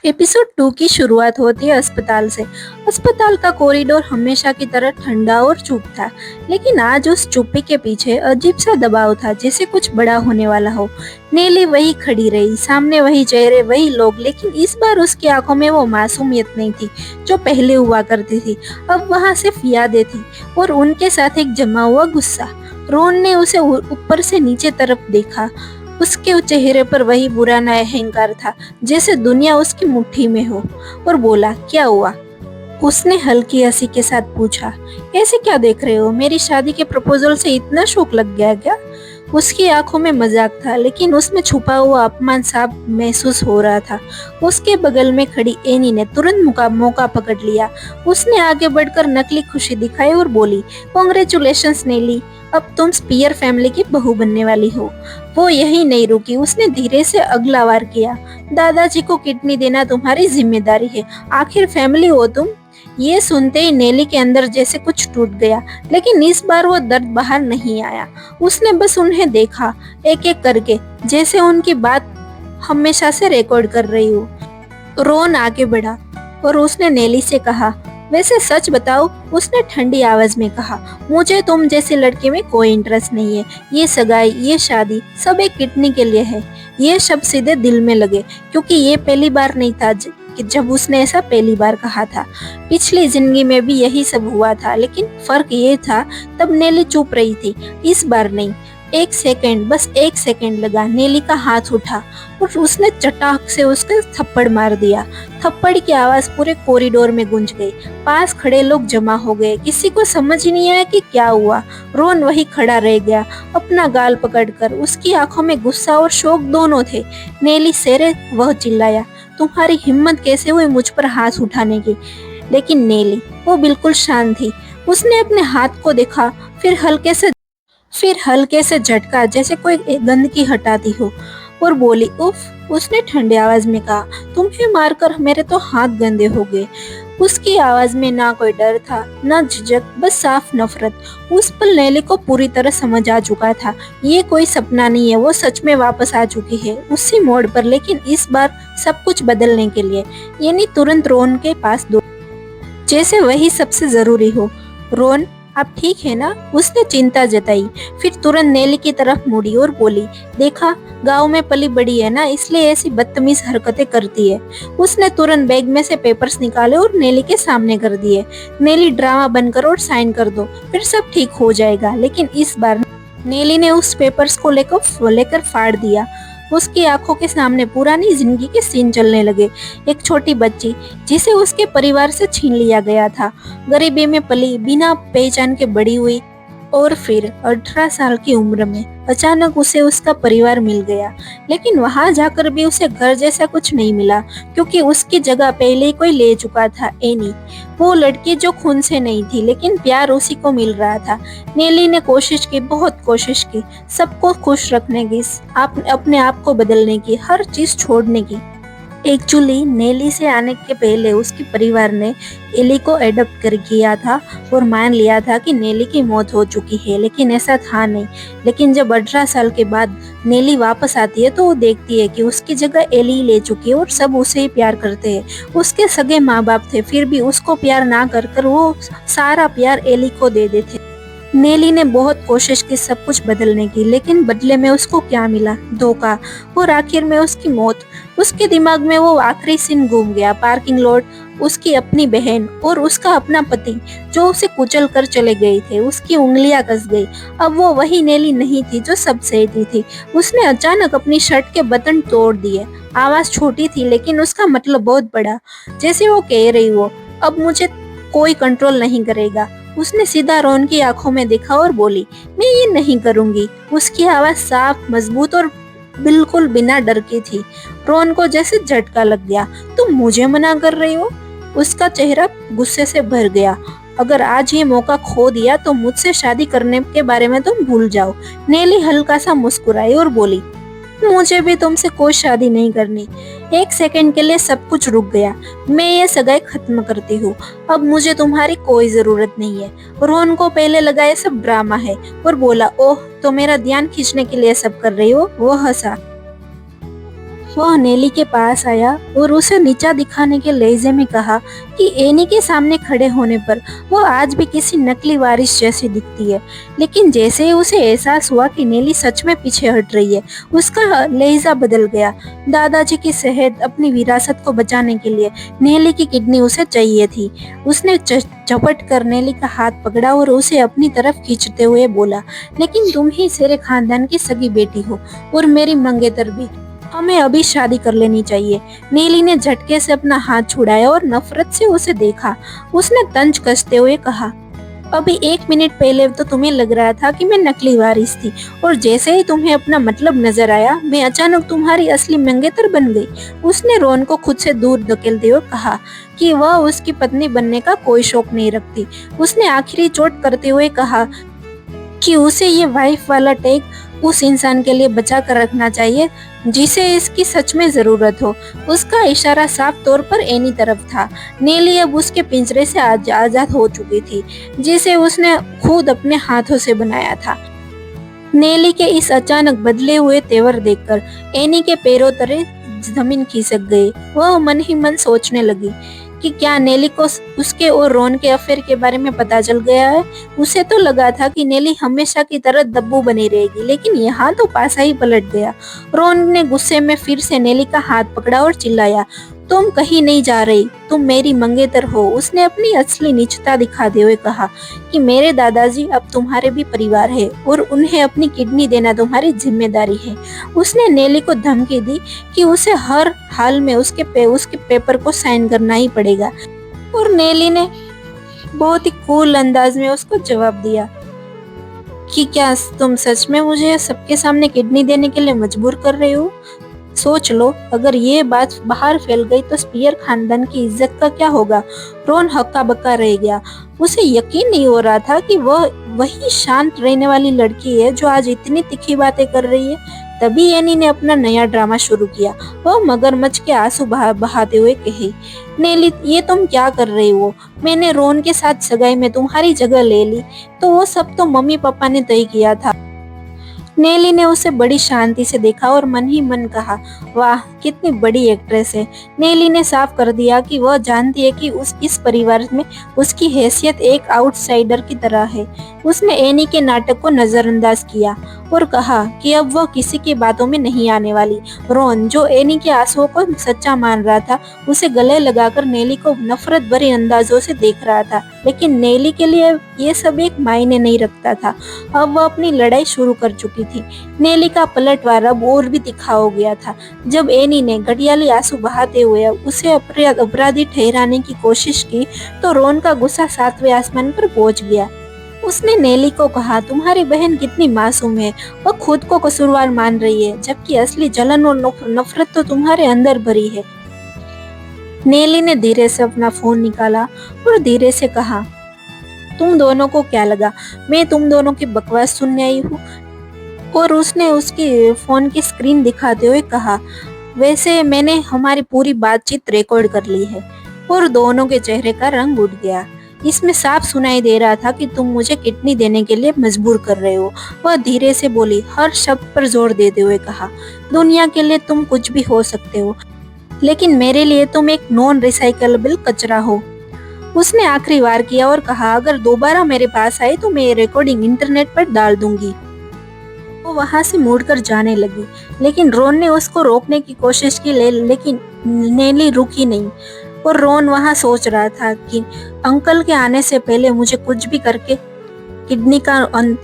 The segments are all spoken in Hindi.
एपिसोड 2 की शुरुआत होती है अस्पताल से। अस्पताल का कॉरिडोर हमेशा की तरह ठंडा और चुप था, लेकिन आज उस चुप्पी के पीछे अजीब सा दबाव था, जैसे कुछ बड़ा होने वाला हो। नेली वही खड़ी रही, सामने वही चेहरे, वही लोग, लेकिन इस बार उसकी आंखों में वो मासूमियत नहीं थी जो पहले हुआ करती थी। अब वहाँ सिर्फ यादें थी और उनके साथ एक जमा हुआ गुस्सा। रोन ने उसे ऊपर से नीचे तरफ देखा। उसके चेहरे पर वही पुराना अहंकार था, जैसे दुनिया उसकी मुट्ठी में हो, और बोला, क्या हुआ? उसने हल्की हंसी के साथ पूछा, ऐसे क्या देख रहे हो? मेरी शादी के प्रपोजल से इतना शौक लग गया क्या? उसकी आंखों में मजाक था, लेकिन उसमें छुपा हुआ अपमान साफ महसूस हो रहा था। उसके बगल में खड़ी एनी ने तुरंत मौका पकड़ लिया। उसने आगे बढ़कर नकली खुशी दिखाई और बोली, कॉन्ग्रेचुलेशंस नेली, अब तुम स्पीयर फैमिली की बहू बनने वाली हो। वो यही नहीं रुकी, उसने धीरे से अगला वार किया, दादाजी को किडनी देना तुम्हारी जिम्मेदारी है, आखिर फैमिली हो तुम। ये सुनते ही नेली के अंदर जैसे कुछ टूट गया, लेकिन इस बार वो दर्द बाहर नहीं आया। उसने बस उन्हें देखा, एक एक करके, जैसे उनकी बात हमेशा से रिकॉर्ड कर रही हो। रोन आगे बढ़ा और उसने नेली से कहा, वैसे सच बताओ, उसने ठंडी आवाज में कहा, मुझे तुम जैसे लड़के में कोई इंटरेस्ट नहीं है। ये सगाई, ये शादी, सब एक किडनी के लिए है। ये शब्द सीधे दिल में लगे, क्योंकि ये पहली बार नहीं था कि जब उसने ऐसा पहली बार कहा था। पिछली जिंदगी में भी यही सब हुआ था, लेकिन फर्क ये था, तब नेली चुप रही थी, इस बार नहीं। एक सेकंड, बस एक सेकंड लगा। नेली का हाथ उठा और उसने चटाक से उसके थप्पड़ मार दिया। थप्पड़ की आवाज पूरे कॉरिडोर में गूंज गई। पास खड़े लोग जमा हो गए, किसी को समझ ही नहीं आया कि क्या हुआ। रोन वही खड़ा रह गया, अपना गाल पकड़कर। उसकी आंखों में गुस्सा और शोक दोनों थे। नेली सेरे, वह चिल्लाया, तुम्हारी हिम्मत कैसे हुई मुझ पर हाथ उठाने की? लेकिन नेली, वो बिल्कुल शांत थी। उसने अपने हाथ को देखा, फिर हल्के से झटका, जैसे कोई गंदगी हटाती हो, और बोली, उफ। उसने ठंडी आवाज में कहा, तुम्हें मारकर मेरे तो हाथ गंदे हो गए। उसकी आवाज में ना कोई डर था, ना झिझक, बस साफ नफरत। उस पल नेली को पूरी तरह समझ आ चुका था, ये कोई सपना नहीं है, वो सच में वापस आ चुकी है उसी मोड़ पर, लेकिन इस बार सब कुछ बदलने के लिए। यानी तुरंत रोन के पास दो, जैसे वही सबसे जरूरी हो। रोन, आप ठीक है ना? उसने चिंता जताई, फिर तुरंत नेली की तरफ मुड़ी और बोली, देखा, गांव में पली बड़ी है ना, इसलिए ऐसी बदतमीज हरकतें करती है। उसने तुरंत बैग में से पेपर्स निकाले और नेली के सामने कर दिए। नेली, ड्रामा बंद करो और साइन कर दो, फिर सब ठीक हो जाएगा। लेकिन इस बार नेली ने उस पेपर्स को लेकर फाड़ दिया। उसकी आंखों के सामने पुरानी जिंदगी के सीन चलने लगे। एक छोटी बच्ची, जिसे उसके परिवार से छीन लिया गया था, गरीबी में पली, बिना पहचान के बड़ी हुई, और फिर 18 साल की उम्र में अचानक उसे उसका परिवार मिल गया। लेकिन वहां जाकर भी उसे घर जैसा कुछ नहीं मिला, क्योंकि उसकी जगह पहले ही कोई ले चुका था, एनी। वो लड़की जो खून से नहीं थी, लेकिन प्यार उसी को मिल रहा था। नेली ने कोशिश की, बहुत कोशिश की, सबको खुश रखने की, अपने आप को बदलने की, हर चीज छोड़ने की। एक्चुअली नेली से आने के पहले उसके परिवार ने एली को एडॉप्ट कर किया था और मान लिया था कि नेली की मौत हो चुकी है, लेकिन ऐसा था नहीं। लेकिन जब 18 साल के बाद नेली वापस आती है, तो वो देखती है कि उसकी जगह एली ले चुकी है और सब उसे ही प्यार करते हैं। उसके सगे माँ बाप थे, फिर भी उसको प्यार ना कर कर वो सारा प्यार एली को दे देते। नेली ने बहुत कोशिश की सब कुछ बदलने की, लेकिन बदले में उसको क्या मिला? धोखा, और आखिर में उसकी मौत। उसके दिमाग में वो आखिरी सीन घूम गया, पार्किंग लॉट, उसकी अपनी बहन और उसका अपना पति जो उसे कुचल कर चले गए थे। उसकी उंगलियां कस गई। अब वो वही नेली नहीं थी जो सब सहती थी। उसने अचानक अपनी शर्ट के बटन तोड़ दिए। आवाज छोटी थी, लेकिन उसका मतलब बहुत बड़ा, जैसे वो कह रही हो, अब मुझे कोई कंट्रोल नहीं करेगा। उसने सीधा रोन की आंखों में देखा और बोली, मैं ये नहीं करूंगी। उसकी आवाज साफ, मजबूत और बिल्कुल बिना डर की थी। रोन को जैसे झटका लग गया, तुम मुझे मना कर रही हो? उसका चेहरा गुस्से से भर गया। अगर आज ये मौका खो दिया तो मुझसे शादी करने के बारे में तुम भूल जाओ। नेली हल्का सा मुस्कुराई और बोली, मुझे भी तुमसे कोई शादी नहीं करनी। एक सेकंड के लिए सब कुछ रुक गया। मैं ये सगाई खत्म करती हूँ। अब मुझे तुम्हारी कोई जरूरत नहीं है। रोहन को पहले लगा ये सब ड्रामा है और बोला, ओह, तो मेरा ध्यान खींचने के लिए सब कर रही हो? वो हंसा। वह नेली के पास आया और उसे नीचा दिखाने के लहजे में कहा कि एनी के सामने खड़े होने पर वो आज भी किसी नकली वारिस जैसी दिखती है। लेकिन जैसे ही उसे एहसास हुआ कि नेली सच में पीछे हट रही है, उसका लहजा बदल गया। दादाजी की सेहत, अपनी विरासत को बचाने के लिए नेली की किडनी उसे चाहिए थी। उसने झपट कर नेली का हाथ पकड़ा और उसे अपनी तरफ खींचते हुए बोला, लेकिन तुम ही शेरे खानदान की सगी बेटी हो और मेरी मंगेतर भी। हमें अभी शादी कर लेनी चाहिए। नीली ने झटके से अपना हाथ छुड़ाया और नफरत से उसे देखा। उसने तंज कसते हुए कहा, अभी 1 मिनट पहले तो तुम्हें लग रहा था कि मैं नकली वारिस थी, और जैसे ही तुम्हें अपना मतलब नजर आया, मैं अचानक तुम्हारी असली मंगेतर बन गई। उसने रोन को खुद से दूर धकेलते हुए कहा कि वह उसकी पत्नी बनने का कोई शौक नहीं रखती। उसने आखिरी चोट करते हुए कहा कि उसे ये वाइफ वाला टैग उस इंसान के लिए बचा कर रखना चाहिए जिसे इसकी सच में जरूरत हो। उसका इशारा साफ तौर पर एनी तरफ था। नेली अब उसके पिंजरे से आजाद हो चुकी थी, जिसे उसने खुद अपने हाथों से बनाया था। नेली के इस अचानक बदले हुए तेवर देखकर एनी के पैरों तले जमीन खिसक गई। वह मन ही मन सोचने लगी कि क्या नेली को उसके और रोन के अफेयर के बारे में पता चल गया है। उसे तो लगा था कि नेली हमेशा की तरह दब्बू बनी रहेगी, लेकिन यहाँ तो पासा ही पलट गया। रोन ने गुस्से में फिर से नेली का हाथ पकड़ा और चिल्लाया, तुम कहीं नहीं जा रही, तुम मेरी मंगेतर हो। उसने अपनी असली नीचता दिखाते हुए कहा कि मेरे दादाजी अब तुम्हारे भी परिवार है और उन्हें अपनी किडनी देना तुम्हारी जिम्मेदारी है। उसने नेली को धमकी दी कि उसे हर हाल में उसके पेपर को साइन करना ही पड़ेगा, और नेली ने बहुत ही कूल अंदाज में उसको जवाब दिया कि क्या तुम सच में मुझे सबके सामने किडनी देने के लिए मजबूर कर रहे हो? सोच लो, अगर ये बात बाहर फैल गई तो स्पीयर खानदान की इज्जत का क्या होगा। रोन हक्का बक्का रह गया। उसे यकीन नहीं हो रहा था कि वह वही शांत रहने वाली लड़की है जो आज इतनी तीखी बातें कर रही है। तभी एनी ने अपना नया ड्रामा शुरू किया। वह मगरमच्छ के आंसू बहाते हुए कही, नेली ये तुम क्या कर रही हो? मैंने रोन के साथ सगाई में तुम्हारी जगह ले ली, तो वो सब तो मम्मी पापा ने तय किया था। नेली ने उसे बड़ी शांति से देखा और मन ही मन कहा, वाह कितनी बड़ी एक्ट्रेस है। नेली ने साफ कर दिया कि वह जानती है कि इस परिवार में उसकी हैसियत एक आउटसाइडर की तरह है। उसने एनी के नाटक को नजरअंदाज किया और कहा कि अब वह किसी की बातों में नहीं आने वाली। रोन, जो एनी के आंसुओं को सच्चा मान रहा था, उसे गले लगाकर नेली को नफरत भरे अंदाजों से देख रहा था, लेकिन नेली के लिए ये सब एक मायने नहीं रखता था। अब वह अपनी लड़ाई शुरू कर चुकी थी। नेली का पलटवार अब और भी तीखा हो गया था। जब एनी ने घड़ियाली आंसू बहाते हुए उसे अपराधी ठहराने की कोशिश की, तो रोन का गुस्सा 7वें आसमान पर पहुंच गया। उसने नेली को कहा, तुम्हारी बहन कितनी मासूम है, वह खुद को कसूरवार मान रही है, जबकि असली जलन और नफरत तो तुम्हारे अंदर भरी है। नेली ने धीरे से अपना फोन निकाला और धीरे से कहा, तुम दोनों को क्या लगा मैं तुम दोनों की बकवास सुनने आई हूँ? और उसने उसकी फोन की स्क्रीन दिखाते हुए कहा, वैसे मैंने हमारी पूरी बातचीत रिकॉर्ड कर ली है। और दोनों के चेहरे का रंग उठ गया। इसमें साफ सुनाई दे रहा था कि तुम मुझे किडनी देने के लिए मजबूर कर रहे हो। वह धीरे से बोली, हर शब्द पर जोर देते हुए कहा, दुनिया के लिए तुम कुछ भी हो सकते हो, लेकिन मेरे लिए तुम एक नॉन रिसाइकलेबल कचरा हो। उसने आखिरी वार किया और कहा, अगर दोबारा मेरे पास आए तो मैं ये रिकॉर्डिंग इंटरनेट पर डाल दूंगी। वो वहां से मुड़कर जाने लगी, लेकिन रोन ने उसको रोकने की कोशिश की, लेकिन नेली रुकी नहीं। और रोन वहां सोच रहा था कि अंकल के आने से पहले मुझे कुछ भी करके किडनी का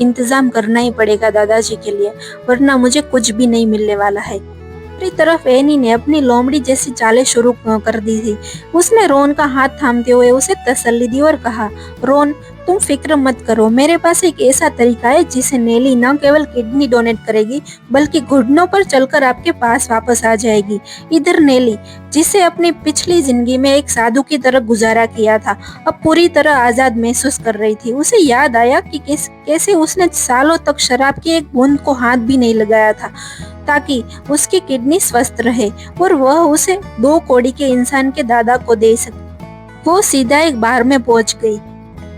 इंतजाम करना ही पड़ेगा दादाजी के लिए, वरना मुझे कुछ भी नहीं मिलने वाला है। दूसरी तरफ एनी ने अपनी लोमड़ी जैसी चालें शुरू कर दी थी। उसने रोन का हाथ थामते हुए उसे तसल्ली दी और कहा, रोन तुम फिक्र मत करो, मेरे पास एक ऐसा तरीका है जिसे नेली न केवल किडनी डोनेट करेगी बल्कि घुटनों पर चलकर आपके पास वापस आ जाएगी। इधर नेली, जिसे अपनी पिछली जिंदगी में एक साधु की तरह गुजारा किया था, अब पूरी तरह आजाद महसूस कर रही थी। उसे याद आया कि कैसे उसने सालों तक शराब की एक बूंद को हाथ भी नहीं लगाया था ताकि उसकी किडनी स्वस्थ रहे और वह उसे 2 कौड़ी के इंसान के दादा को दे सके। वो सीधा एक बार में पहुंच गई।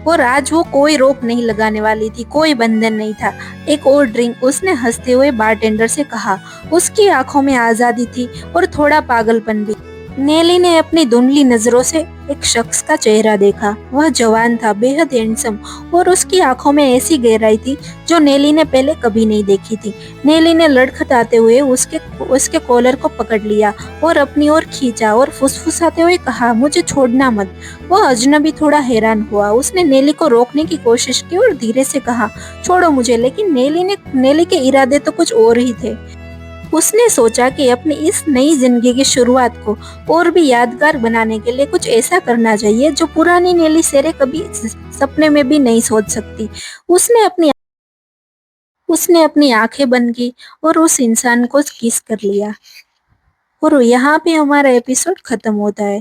और आज वो कोई रोक नहीं लगाने वाली थी, कोई बंधन नहीं था। एक और ड्रिंक, उसने हंसते हुए बारटेंडर से कहा। उसकी आंखों में आजादी थी और थोड़ा पागलपन भी। नेली ने अपनी धुंधली नजरों से एक शख्स का चेहरा देखा। वह जवान था, बेहद हैंडसम, और उसकी आंखों में ऐसी गहराई थी जो नेली ने पहले कभी नहीं देखी थी। नेली ने लड़खड़ाते हुए उसके उसके कॉलर को पकड़ लिया और अपनी ओर खींचा और फुसफुसाते हुए कहा, मुझे छोड़ना मत। वह अजनबी थोड़ा हैरान हुआ। उसने नेली को रोकने की कोशिश की और धीरे से कहा, छोड़ो मुझे। लेकिन नेली के इरादे तो कुछ और ही थे। उसने सोचा कि अपनी इस नई जिंदगी की शुरुआत को और भी यादगार बनाने के लिए कुछ ऐसा करना चाहिए जो पुरानी नेली सेरे कभी सपने में भी नहीं सोच सकती। उसने अपनी उसने अपनी आंखें बंद की और उस इंसान को किस कर लिया। और यहाँ पे हमारा एपिसोड खत्म होता है।